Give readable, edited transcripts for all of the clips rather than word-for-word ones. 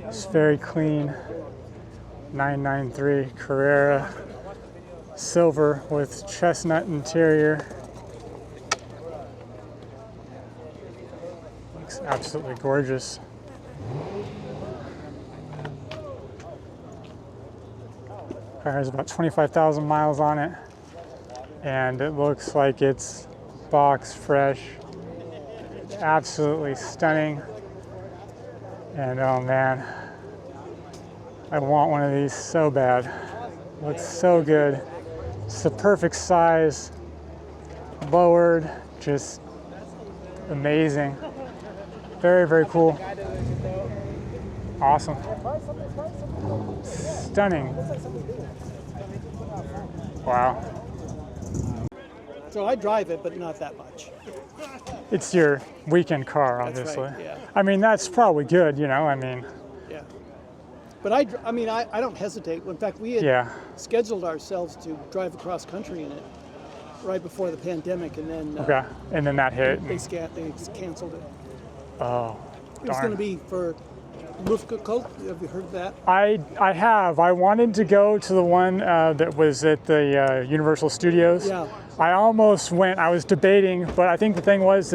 It's very clean. 993 Carrera, silver with chestnut interior. Looks absolutely gorgeous. Car has about 25,000 miles on it, and it looks like it's box fresh. Absolutely stunning. And oh man, I want one of these so bad. Looks so good. It's the perfect size, lowered, just amazing. Very, very cool. Awesome. Stunning. Wow. So I drive it, but not that much. It's your weekend car, obviously. That's right, yeah. I mean, that's probably good, you know, I mean. Yeah. But I mean, I don't hesitate. In fact, we had scheduled ourselves to drive across country in it right before the pandemic, and then okay, and then that hit. They canceled it. Oh, it was going to be for Luftgekühlt. Have you heard of that? I have. I wanted to go to the one that was at the Universal Studios. Yeah. I almost went. I was debating, but I think the thing was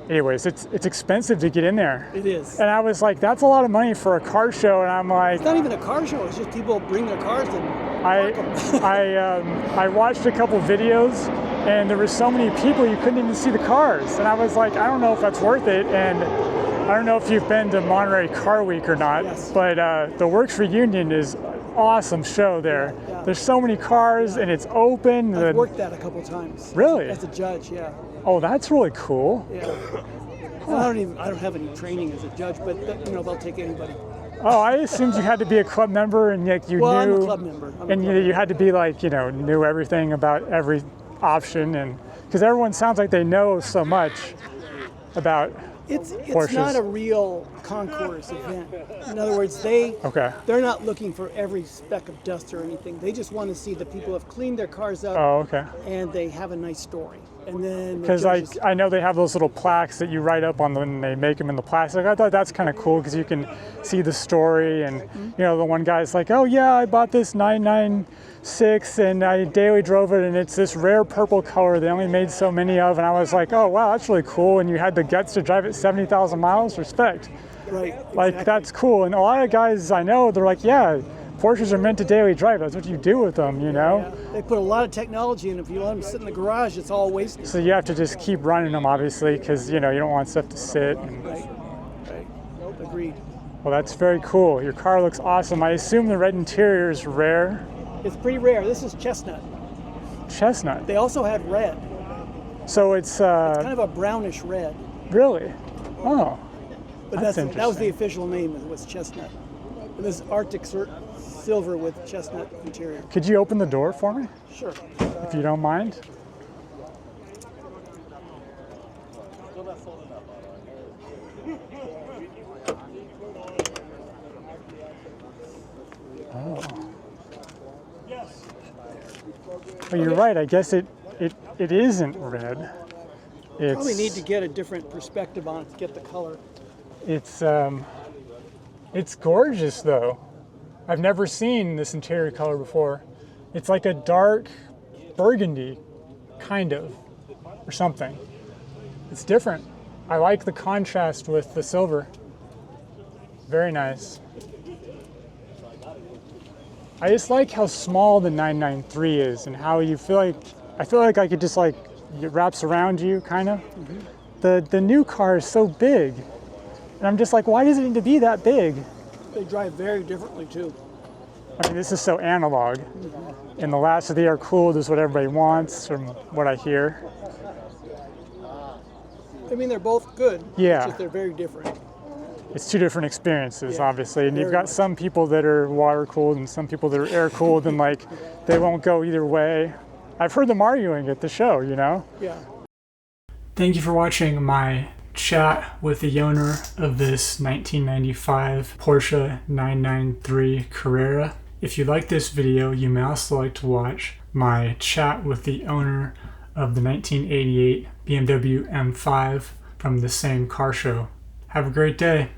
anyways, it's expensive to get in there. It is. And I was like, that's a lot of money for a car show, and I'm like, it's not even a car show. It's just people bring their cars and park them. I watched a couple videos, and there were so many people you couldn't even see the cars, and I was like, I don't know if that's worth it. And I don't know if you've been to Monterey Car Week or not, yes. But the Werks Reunion is an awesome show there. Yeah. There's so many cars, and it's open. I've worked that a couple times. Really? As a judge, yeah. Oh, that's really cool. Yeah. I don't have any training as a judge, but you know, they'll take anybody. Oh, I assumed you had to be a club member, and like you knew. I'm a club member. You had to be like, you know, knew everything about every option, and because everyone sounds like they know so much about. It's not a real concourse event. In other words, they're not looking for every speck of dust or anything. They just want to see the people have cleaned their cars up. Oh, okay. And they have a nice story. And then because I know they have those little plaques that you write up on them, and they make them in the plastic. I thought that's kind of cool because you can see the story, and you know, the one guy's like, oh yeah, I bought this 996 and I daily drove it, and it's this rare purple color they only made so many of, and I was like, oh wow, that's really cool, and you had the guts to drive it 70,000 miles. Respect. Right. Exactly. Like that's cool. And a lot of guys I know, they're like, yeah, Porsches are meant to daily drive. That's what you do with them, you know? Yeah. They put a lot of technology in. If you let them sit in the garage, it's all wasted. So you have to just keep running them, obviously, because, you know, you don't want stuff to sit. And... Right. Agreed. Well, that's very cool. Your car looks awesome. I assume the red interior is rare. It's pretty rare. This is chestnut. Chestnut? They also had red. So it's kind of a brownish red. Really? Oh. But that was the official name, was chestnut. And this is Arctic silver with chestnut interior. Could you open the door for me? Sure. If you don't mind. Oh. Well, you're right. I guess it isn't red. It's, probably need to get a different perspective on it to get the color. It's gorgeous though. I've never seen this interior color before. It's like a dark burgundy, kind of, or something. It's different. I like the contrast with the silver. Very nice. I just like how small the 993 is, and how you feel like, I feel like I could just like, it wraps around you, kind of. Mm-hmm. The new car is so big, and I'm just like, why does it need to be that big? They drive very differently too. I mean, this is so analog, and the last of the air cooled is what everybody wants, from what I hear. I mean, they're both good. Yeah. It's just they're very different. It's two different experiences, obviously, and you've got some people that are water cooled and some people that are air cooled, and like they won't go either way. I've heard them arguing at the show, you know? Yeah. Thank you for watching my chat with the owner of this 1995 Porsche 993 Carrera. If you like this video, you may also like to watch my chat with the owner of the 1988 BMW M5 from the same car show. Have a great day.